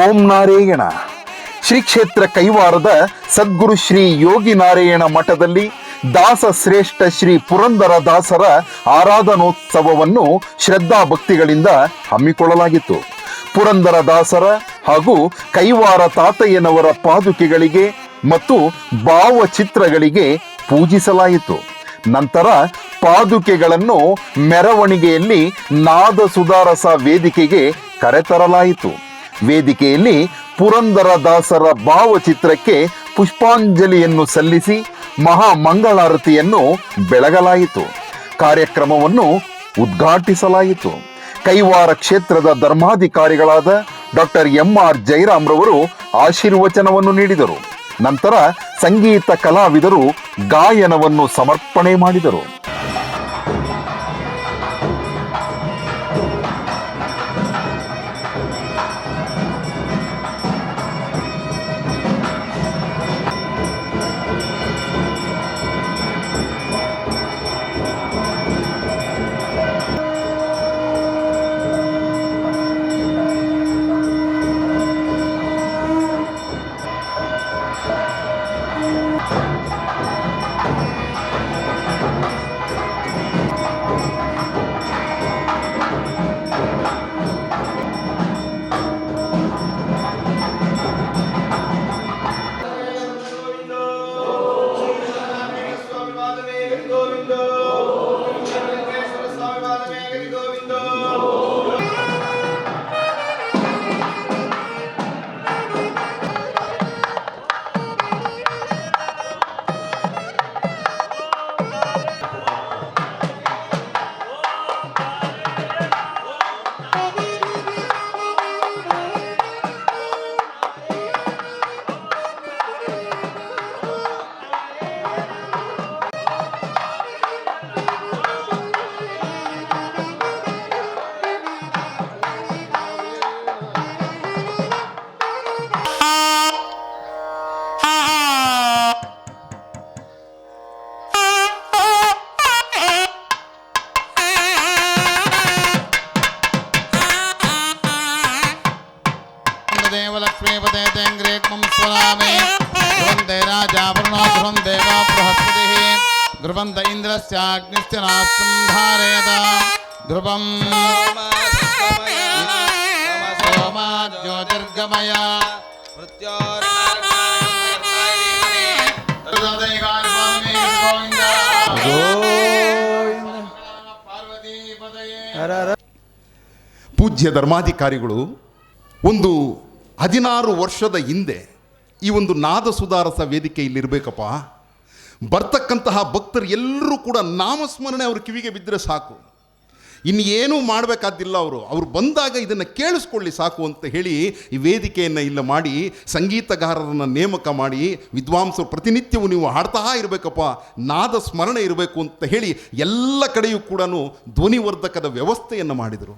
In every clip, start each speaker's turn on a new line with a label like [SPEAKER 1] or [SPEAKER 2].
[SPEAKER 1] ಓಂ ನಾರಾಯಣ. ಶ್ರೀ ಕ್ಷೇತ್ರ ಕೈವಾರದ ಸದ್ಗುರು ಶ್ರೀ ಯೋಗಿ ನಾರಾಯಣ ಮಠದಲ್ಲಿ ದಾಸ ಶ್ರೇಷ್ಠ ಶ್ರೀ ಪುರಂದರ ದಾಸರ ಆರಾಧನೋತ್ಸವವನ್ನು ಶ್ರದ್ಧಾ ಭಕ್ತಿಗಳಿಂದ ಹಮ್ಮಿಕೊಳ್ಳಲಾಗಿತ್ತು. ಪುರಂದರ ದಾಸರ ಹಾಗೂ ಕೈವಾರ ತಾತಯ್ಯನವರ ಪಾದುಕೆಗಳಿಗೆ ಮತ್ತು ಭಾವಚಿತ್ರಗಳಿಗೆ ಪೂಜಿಸಲಾಯಿತು. ನಂತರ ಪಾದುಕೆಗಳನ್ನು ಮೆರವಣಿಗೆಯಲ್ಲಿ ನಾದ ಸುಧಾರಸ ವೇದಿಕೆಗೆ ಕರೆತರಲಾಯಿತು. ವೇದಿಕೆಯಲ್ಲಿ ಪುರಂದರ ದಾಸರ ಭಾವಚಿತ್ರಕ್ಕೆ ಪುಷ್ಪಾಂಜಲಿಯನ್ನು ಸಲ್ಲಿಸಿ ಮಹಾಮಂಗಳಾರತಿಯನ್ನು ಬೆಳಗಲಾಯಿತು. ಕಾರ್ಯಕ್ರಮವನ್ನು ಉದ್ಘಾಟಿಸಲಾಯಿತು. ಕೈವಾರ ಕ್ಷೇತ್ರದ ಧರ್ಮಾಧಿಕಾರಿಗಳಾದ ಡಾಕ್ಟರ್ ಎಂ.ಆರ್. ಜಯರಾಮ್ ರವರು ಆಶೀರ್ವಚನವನ್ನು ನೀಡಿದರು. ನಂತರ ಸಂಗೀತ ಕಲಾವಿದರು ಗಾಯನವನ್ನು ಸಮರ್ಪಣೆ ಮಾಡಿದರು.
[SPEAKER 2] ಧ್ರುವಂತ ಇಂದ್ರಸ್ಯಾಗ್ನಿಶ್ಚ ನಾಸ್ತ್ರಂ ಧಾರಯತ ಧ್ರುವಂ ಸೋಮಾ ಜ್ಯೋತಿರ್ಗಮಯ
[SPEAKER 1] ಪೂಜ್ಯ ಧರ್ಮಾಧಿಕಾರಿಗಳು ಒಂದು 16 ವರ್ಷದ ಹಿಂದೆ ಈ ಒಂದು ನಾದ ಸುಧಾರಸ ವೇದಿಕೆ ಇಲ್ಲಿರಬೇಕಪ್ಪ, ಬರ್ತಕ್ಕಂತಹ ಭಕ್ತರು ಎಲ್ಲರೂ ಕೂಡ ನಾಮಸ್ಮರಣೆ ಅವ್ರ ಕಿವಿಗೆ ಬಿದ್ದರೆ ಸಾಕು, ಇನ್ನೇನೂ ಮಾಡಬೇಕಾದಿಲ್ಲ, ಅವರು ಬಂದಾಗ ಇದನ್ನು ಕೇಳಿಸ್ಕೊಳ್ಳಿ ಸಾಕು ಅಂತ ಹೇಳಿ ಈ ವೇದಿಕೆಯನ್ನು ಇಲ್ಲ ಮಾಡಿ ಸಂಗೀತಗಾರರನ್ನು ನೇಮಕ ಮಾಡಿ ವಿದ್ವಾಂಸರು ಪ್ರತಿನಿತ್ಯವೂ ನೀವು ಹಾಡ್ತಾ ಇರಬೇಕಪ್ಪ, ನಾದ ಸ್ಮರಣೆ ಇರಬೇಕು ಅಂತ ಹೇಳಿ ಎಲ್ಲ ಕಡೆಯೂ ಕೂಡ ಧ್ವನಿವರ್ಧಕದ ವ್ಯವಸ್ಥೆಯನ್ನು ಮಾಡಿದರು.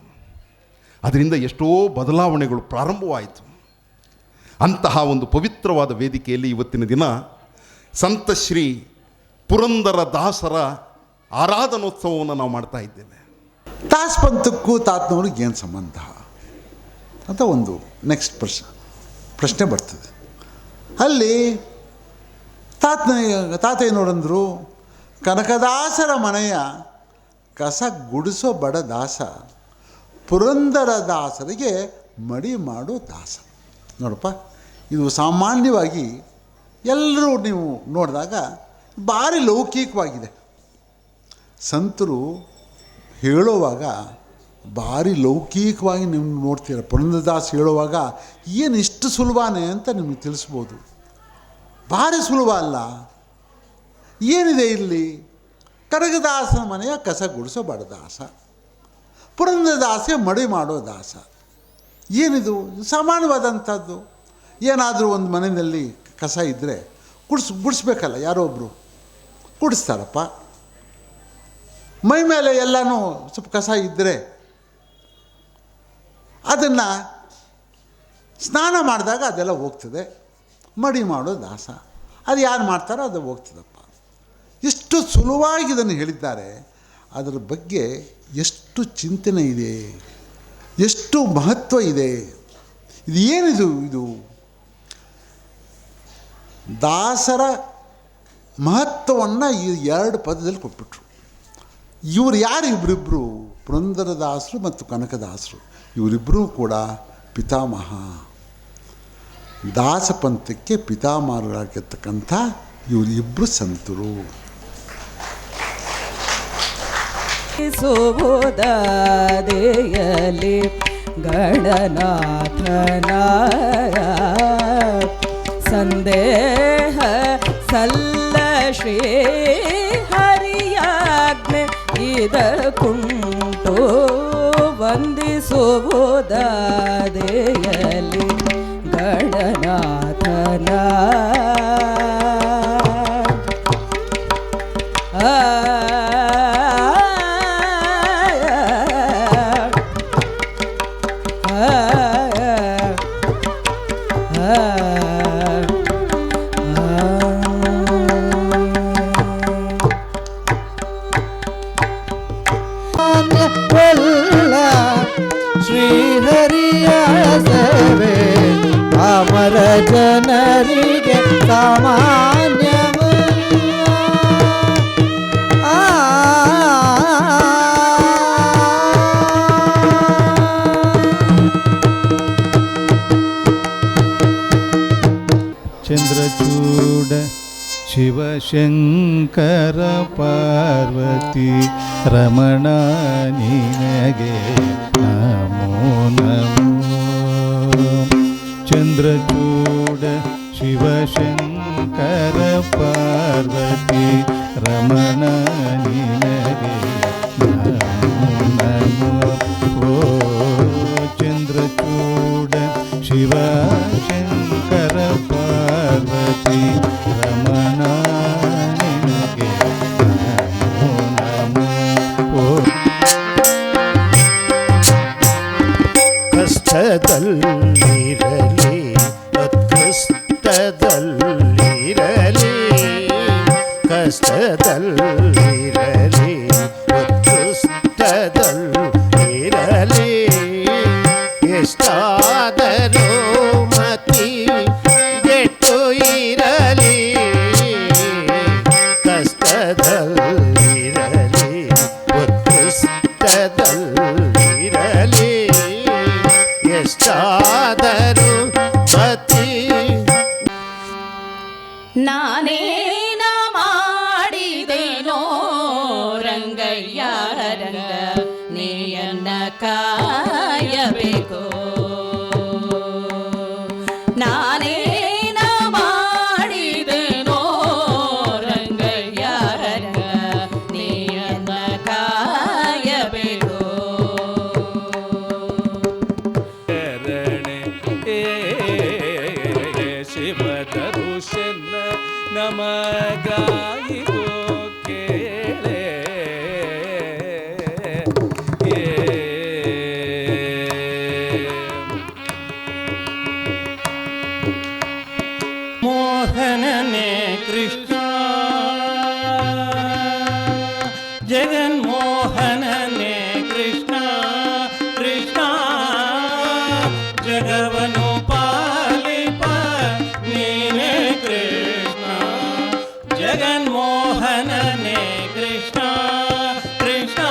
[SPEAKER 1] ಅದರಿಂದ ಎಷ್ಟೋ ಬದಲಾವಣೆಗಳು ಪ್ರಾರಂಭವಾಯಿತು. ಅಂತಹ ಒಂದು ಪವಿತ್ರವಾದ ವೇದಿಕೆಯಲ್ಲಿ ಇವತ್ತಿನ ದಿನ ಸಂತ ಶ್ರೀ ಪುರಂದರ ದಾಸರ ಆರಾಧನೋತ್ಸವವನ್ನು ನಾವು ಮಾಡ್ತಾ ಇದ್ದೇವೆ.
[SPEAKER 3] ದಾಸ್ ಪಂಥಕ್ಕೂ ತಾತನವ್ರಿಗೆ ಏನು ಸಂಬಂಧ ಅಂತ ಒಂದು ನೆಕ್ಸ್ಟ್ ಪ್ರಶ್ನೆ ಬರ್ತದೆ. ಅಲ್ಲಿ ತಾತಯ್ಯನವರಂದರು, ಕನಕದಾಸರ ಮನೆಯ ಕಸ ಗುಡಿಸೋ ಬಡ ದಾಸ ಪುರಂದರ ದಾಸರಿಗೆ ಮಡಿ ಮಾಡೋ ದಾಸ. ನೋಡಪ್ಪ, ಇದು ಸಾಮಾನ್ಯವಾಗಿ ಎಲ್ಲರೂ ನೀವು ನೋಡಿದಾಗ ಭಾರಿ ಲೌಕಿಕವಾಗಿದೆ. ಸಂತರು ಹೇಳುವಾಗ ಭಾರಿ ಲೌಕಿಕವಾಗಿ ನೀವು ನೋಡ್ತೀರ. ಪುರಂದರದಾಸ್ ಹೇಳುವಾಗ ಏನು ಇಷ್ಟು ಸುಲಭನೇ ಅಂತ ನಿಮಗೆ ತಿಳಿಸ್ಬೋದು. ಭಾರಿ ಸುಲಭ ಅಲ್ಲ. ಏನಿದೆ ಇಲ್ಲಿ? ಕನಕದಾಸನ ಮನೆಯ ಕಸ ಗುಡಿಸೋ ಬಡ ದಾಸ, ಪುರಂದರದಾಸೆ ಮಡಿ ಮಾಡೋ ದಾಸ. ಏನಿದು? ಸಾಮಾನ್ಯವಾದಂಥದ್ದು. ಏನಾದರೂ ಒಂದು ಮನೆಯಲ್ಲಿ ಕಸ ಇದ್ದರೆ ಗುಡಿಸ್ಬೇಕಲ್ಲ, ಯಾರೋ ಒಬ್ಬರು ಗುಡಿಸ್ತಾರಪ್ಪ. ಮೈ ಮೇಲೆ ಎಲ್ಲನೂ ಸ್ವಲ್ಪ ಕಸ ಇದ್ದರೆ ಅದನ್ನು ಸ್ನಾನ ಮಾಡಿದಾಗ ಅದೆಲ್ಲ ಹೋಗ್ತದೆ. ಮಡಿ ಮಾಡೋ ದಾಸ, ಅದು ಯಾರು ಮಾಡ್ತಾರೋ ಅದು ಹೋಗ್ತದಪ್ಪ. ಎಷ್ಟು ಸುಲಭವಾಗಿ ಇದನ್ನು ಹೇಳಿದ್ದಾರೆ. ಅದರ ಬಗ್ಗೆ ಎಷ್ಟು ಚಿಂತನೆ ಇದೆ, ಎಷ್ಟು ಮಹತ್ವ ಇದೆ. ಇದು ಏನಿದು? ಇದು ದಾಸರ ಮಹತ್ವವನ್ನು ಈ 2 ಪದದಲ್ಲಿ ಕೊಟ್ಬಿಟ್ರು. ಇವರು ಯಾರು? ಇವರಿಬ್ಬರು ಪುರಂದರದಾಸರು ಮತ್ತು ಕನಕದಾಸರು. ಇವರಿಬ್ಬರೂ ಕೂಡ ಪಿತಾಮಹ, ದಾಸಪಂಥಕ್ಕೆ ಪಿತಾಮಹರಾಗಿರ್ತಕ್ಕಂಥ ಇವರಿಬ್ಬರು ಸಂತರು.
[SPEAKER 4] ಸುಬೋಧದೆಯಲಿ ಗಣನಾಥನ ಸಂದೇಹ ಸಲ್ಲ ಶ್ರೀ ಹರಿಯಾಜ್ಞೆ ಇದಕ್ಕುಂಟು ವಂದಿಸುವುದೆಯಲಿ ಗಣನಾಥನ
[SPEAKER 5] ಶ್ರೀಹರಿಯ ಸೇವೆ ಅಮರ ಜನರಿಗೆ ಸಾಮಾನ್ಯವ
[SPEAKER 6] ಚಂದ್ರಚೂಡ ಶಿವಶಂಕರ ಪಾರ್ವತಿ ರಮಣ ನಿನಗೆ ನಮೋ ನಮೋ. ಚಂದ್ರಚೂಡ ಶಿವಶಂಕರ ಪಾರ್ವತಿ ರಮಣ ನಿನಗೆ ನಮೋ ನಮೋ. ಓ ಚಂದ್ರಚೂಡ ಶಿವಶಂಕರ ಪಾರ್ವತಿ ರಮಣ ನಿನಗೆ ನಮೋ ನಮೋ. ಓ
[SPEAKER 5] ಕಷ್ಟದಲ್ಲಿರಲಿ ಉತ್ಕೃಷ್ಟದಲ್ಲಿರಲಿ, ಕಷ್ಟದಲ್ಲಿರಲಿ ಉತ್ಕೃಷ್ಟದಲ್ಲಿರಲಿ, ಎಷ್ಟಾದರೂ ಮತಿ ಗೆಟ್ಟು ಇರಲಿ, ಕಷ್ಟದಲ್ಲಿರಲಿ ಉತ್ಕೃಷ್ಟದಲ್ಲಿರಲಿ, ಎಷ್ಟಾದರೂ ಮತಿ.
[SPEAKER 4] ನಾನೇನ ಮಾಡಿದೇನೋ ರಂಗಯ್ಯ ರಂಗ ನೀಯನ್ನ ಕಾಯಬೇಕು. ನಾನೇನ ಮಾಡಿದೇನೋ ರಂಗಯ್ಯ ರಂಗ ನೀಯನ್ನ ಕಾಯಬೇಕು.
[SPEAKER 7] ಶಿವಧರುಷನ್ನ ನಮಗಾಯಿತು ಕೇಳೆ.
[SPEAKER 5] ಮೋಹನನೇ ಕೃಷ್ಣ, ಜಗನ್ಮೋಹನನೇ ಕೃಷ್ಣ, ಕೃಷ್ಣ ಜಗವನು ಪಾಲಿಪ ನೀನೇ ಕೃಷ್ಣ, ಜಗನ್ಮೋಹನನೇ ಕೃಷ್ಣ, ಕೃಷ್ಣ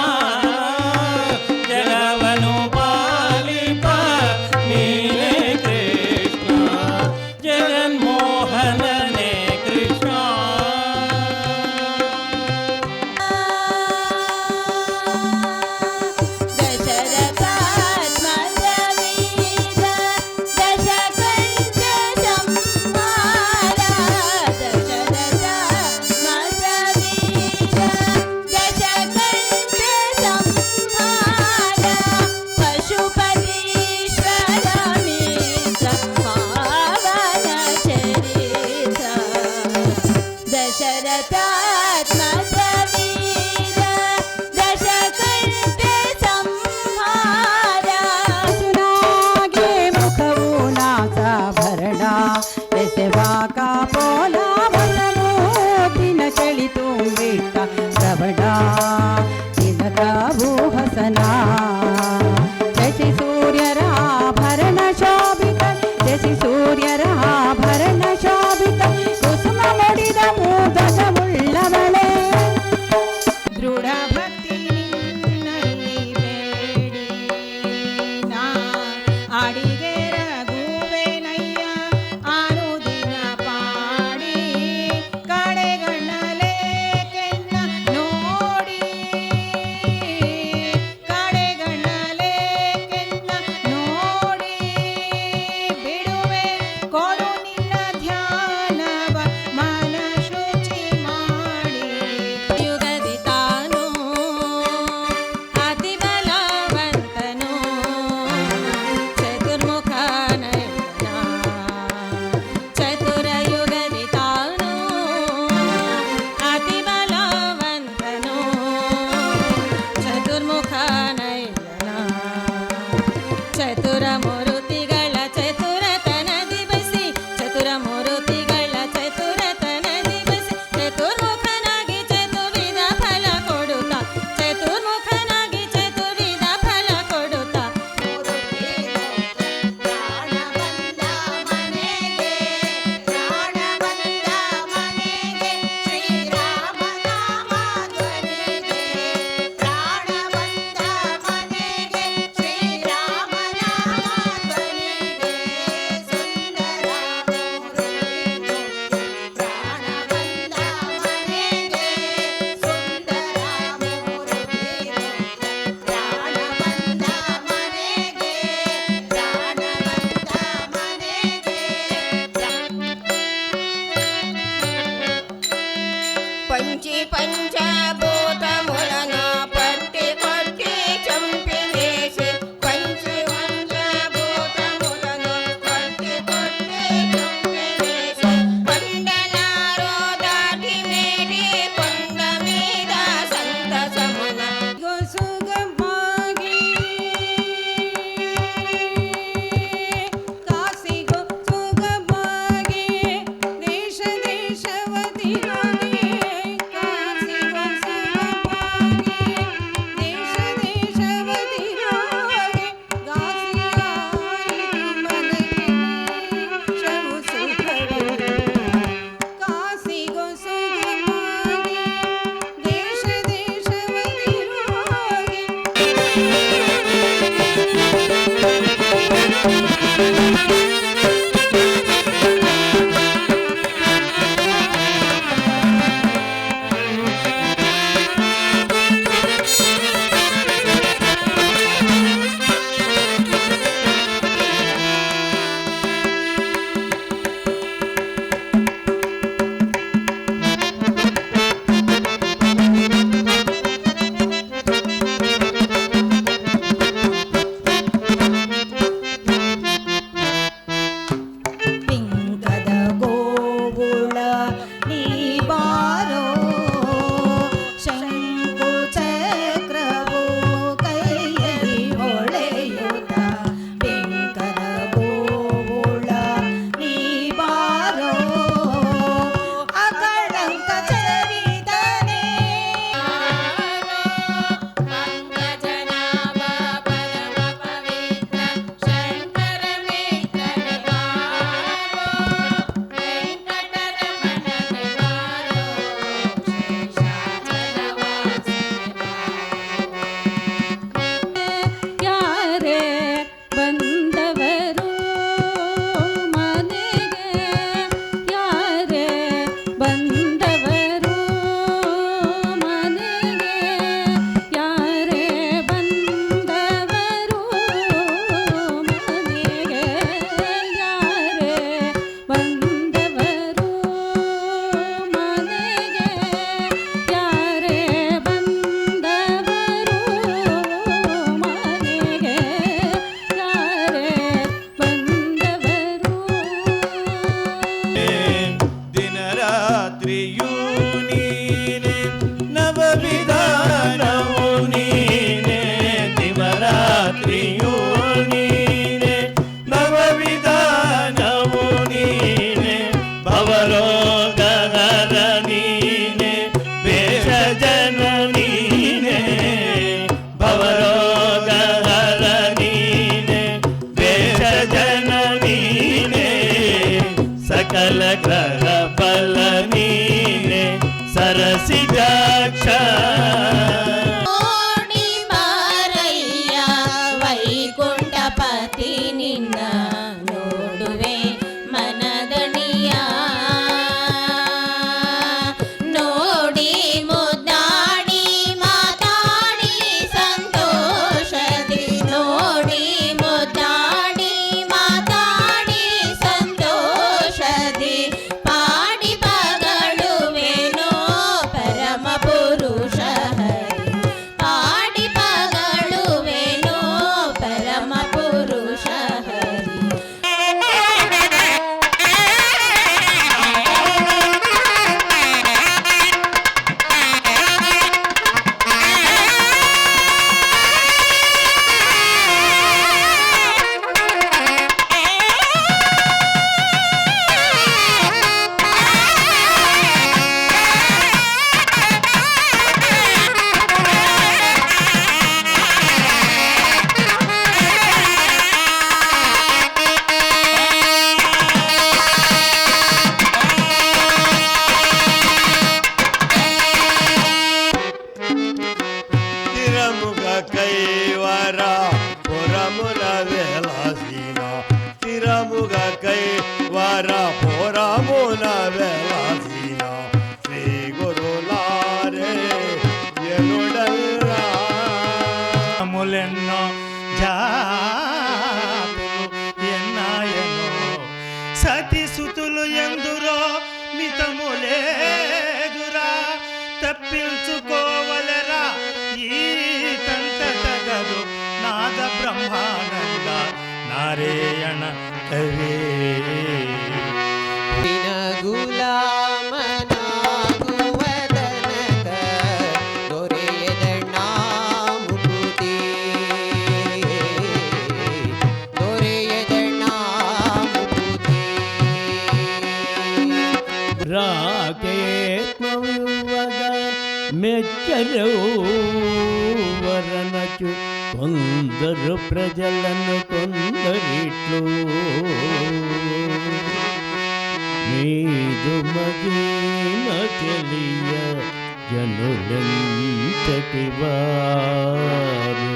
[SPEAKER 5] ಜಗವನು ಪಾಲಿಪ ನೀನೇ ಕೃಷ್ಣ, ಜಗನ್ಮೋಹನನೇ ಕೃಷ್ಣ.
[SPEAKER 4] ಶಶಿ ಸೂರ್ಯರ ಭರಣ ಶೋಭಿತ ಪ್ರಿಯರ ಆಭರಣ ಶೋಭಿತ ಕುಸುಮ ಮುಡಿದ ಮೂದದ ಮುಳ್ಳವಳೆ ದೃಢ ಭಕ್ತಿ ನಿನ್ನಲ್ಲಿ ಬೇಡಿ ನಾ ಅಡಿಗೆ ರಘುವೆನಯ್ಯ ಆನುದಿನ ಪಾಡಿ ಕಡೆಗಣ್ಣಲೆ ಕೆನ್ನ ನೋಡಿ ಕಡೆಗಣ್ಣಲೆ ಕೆನ್ನ ನೋಡಿ ಬಿಡುವೆ ಕೊಡು ನಿನ್ನ ಧ್ಯಾನವ ಮನ ಶುಚಿ ಮಾಡಿ ಯುಗದಿ ತಾನು ಅತಿ ಬಲವಂತನು ಚತುರ್ಮುಖ ನಯನ ಚತುರ ಯುಗದಿ ತಾನು ಅತಿ ಬಲವಂತನು ಚತುರ್ಮುಖ ನಯನ ಚತುರ ಮೂರುತಿಗಳ ಚತುರತನದಿ ಬಸಿ ಚತುರ ಮೂರುತಿಗಳ ಚತುರತನದಿ ಬಸಿ ಚತುರ್ಮುಖನಾಗಿ ಚತುರ್ವಿಧ ಫಲ ಕೊಡುತ್ತಾ ಚತುರ್ಮುಖನಾಗಿ ಚತುರ್ವಿಧ ಫಲ ಕೊಡುತ್ತಾ ಪ್ರಾಣ ಬಂದ ಮನೆಗೆ ಶ್ರೀರಾಮ ನಾಮ ಧ್ವನಿಗೆ ಪ್ರಾಣ ಬಂದ ಮನೆಗೆ ಶ್ರೀರಾಮ ನಾಮ ಧ್ವನಿಗೆ ಸುಂದರ ಮೂರುತಿ ಪ್ರಾಣ ಬಂದ ಮನೆಗೆ ಸುಂದರ ಮೂರುತಿ ಪ್ರಾಣ ಬಂದ ಮನೆಗೆ ಪ್ರಾಣ ಬಂದ ಮನೆಗೆ ಪಂಚಿ ಪಂಚಭೂತములను పట్టి కొట్టి చంపివేసి పంచి పంచభూతములను పట్టి కొట్టి చంపివేసి కొండలారో దాటి మేడి కొండ మీద సంతసమున గొసుగమాగి ಕಾಸಿಗೋ ಸುಗಮಾಗಿ ದೇಶ ದೇಶವತಿ ಕಾಸಿಗೋ ಸುಗಮಾಗಿ ದೇಶ ದೇಶವತಿ ಗಾಸಿಯಾಯಿತು ಮನಗೆ ಶವು ಸುಖವೇ ಕಾಸಿಗೋ ಸುಗಮಾಗಿ ದೇಶ ದೇಶವತಿ ಪಿಂಕದ ಗೋವುಳ ನೀ ಬಾರೋ ಶಂಕು ಚಕ್ರವು ಕೈಯಲ್ಲಿ ಹೊಳೆಯುತ್ತ ಪಿಂಕದ ಗೋವುಳ ನೀ ಬಾರೋ ಅಕಳಂಕ ಚರಿತನೆ ಪಂಕಜನಾಭ ಪರಮ ಪವಿತ್ರ ಶಂಕರ ಮಿತ್ರನೆ ಬಾರೋ ವೆಂಕಟರಮಣನೆ ಬಾರೋ ಶೇಷಾಚಲವಾಸನೆ ಬಾರೋ ಯಾರೇ ಬಂದವರು ಮನೆಗೆ ಯಾರೇ ಬಂದವರು ಮನೆಗೆ ಯಾರೇ ಬಂದವರು ಮನೆಗೆ ಯಾರೇ ಬಂದವರು ಮನೆಗೆ ಯಾರೇ ಬಂದವರು ಮನೆಗೆ ಯಾರೇ ಬಂದವರು
[SPEAKER 5] ದಿನರಾತ್ರಿಯೂ ನೀನೆ ನವವಿಧಾನವು ನೀನೆ ದಿವರಾತ್ರಿಯೂ ನೀನೆ ನವವಿಧಾನವು ನೀನೆ ಭವರೋಗಹರ ನೀನೆ ಬೇಷ ಜನ ನೀನೆ ಭವರೋಗಹರ ನೀನೆ ಬೇಷ ಜನ ನೀನೆ ಸಕಲ ಗ್ರಹ ಬಲ ನೀನೆ ಸರಸಿಜಾಕ್ಷ
[SPEAKER 8] ನೋಡಿ ಬಾರಯ್ಯ ವೈಕುಂಠಪತಿ ನಿನ್ನ ನೋಡುವೆ ಮನದಣಿಯ ನೋಡಿ ಮುದ್ದಾಡಿ ಮಾತಾಡಿ ಸಂತೋಷದಿ ನೋಡಿ ಮುದ್ದಾಡಿ ಮಾತಾಡಿ ಸಂತೋಷದಿ ಪಾಡಿ ಪಗಳುವೆನೋ ಪರಮ ಪುರುಷ ಹರಿ ಪಾಡಿ ಪಗಳುವೆನೋ ಪರಮ ಪುರುಷ ಹರಿ
[SPEAKER 5] ತಿರಮುಗ ಕೈವರ ಪುರಮುನ ವೆಲಾಸೀನ ತಿರಮುಗ ಕೈವರ ಪುರಮುನ ವೆಲಾಸೀನ ಶ್ರೀ ಗುರುಲಾರೆ ಎನುಡಲ್ಲ ಮುಲೆನ್ನೋ ಜಾತುಲು ಎನ್ನಾಯನೋ ಸತಿ ಸುತುಲು ಎಂದುರೋ ಮಿತములే దురా తప్పించుకోవలరా ఈ తంత తగదు నాద బ్రహ్మానంద నారాయణ కవి
[SPEAKER 8] ಗುಲಾಮನಾಗುವದನಕ ದೊರೆಯದಣ್ಣ ಮುಕುತಿ ದೊರೆಯದಣ್ಣ ಮುಕುತಿ
[SPEAKER 5] రాకేత్మవ్వగ మెచ్చరు వరనచు కొందరు ప్రజలను కొందరిట్లు నీదు మగీన తెలియ జనులెంతటి వారు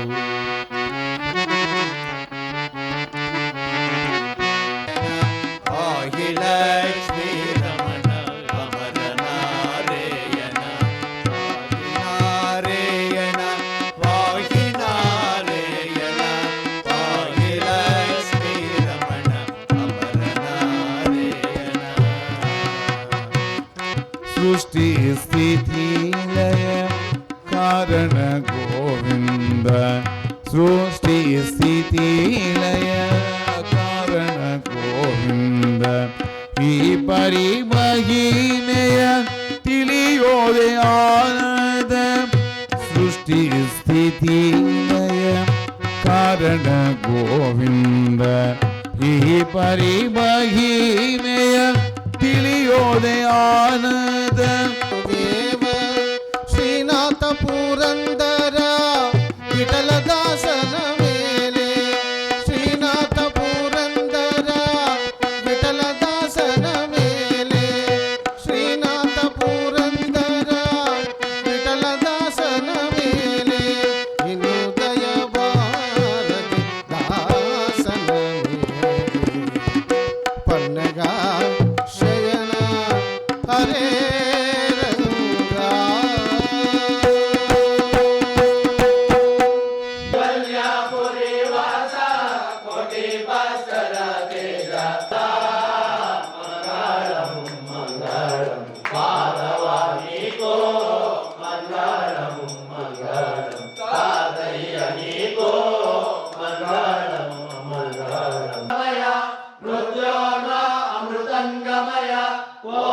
[SPEAKER 2] లక్ష్మీ రమణ అమర నారాయణ నారాయణ వాహి నారాయణ వాహి లక్ష్మీ రమణ అమర నారాయణ
[SPEAKER 6] సృష్టి స్థితి లయ కారణ గోవింద సృష్టి స్థితి లయ కారణ గోవింದ ಈ ಪರಿಮಹಿಮೆಯ ತಿಳಿಯೋದೆ ಆನಂದ ಸೃಷ್ಟಿ ಸ್ಥಿತಿ ಲಯ ಕಾರಣ ಗೋವಿಂದ ಈ ಪರಿಮಹಿಮೆಯ ತಿಳಿಯೋದೆ ಆನಂದ
[SPEAKER 2] ದೇವ ಶ್ರೀನಾಥ ಪುರಂದರ ವಿಠಲದಾಸನ ಮೇಲೆ ಶ್ರೀನಾಥ ಪುರಂದರ ವಿಠಲದಾಸನ ಮೇಲೆ ಶ್ರೀನಾಥ ಪುರಂದರ ವಿಠಲದಾಸನ ಮೇಲೆ ಇನ್ನು ದಯ ಬಾರದೆ ದಾಸನ ಮೇಲೆ ಪನ್ನಗ ಶಯನ ಹರೇ
[SPEAKER 5] మృత్యోర్మ అమృతంగమయ ఓ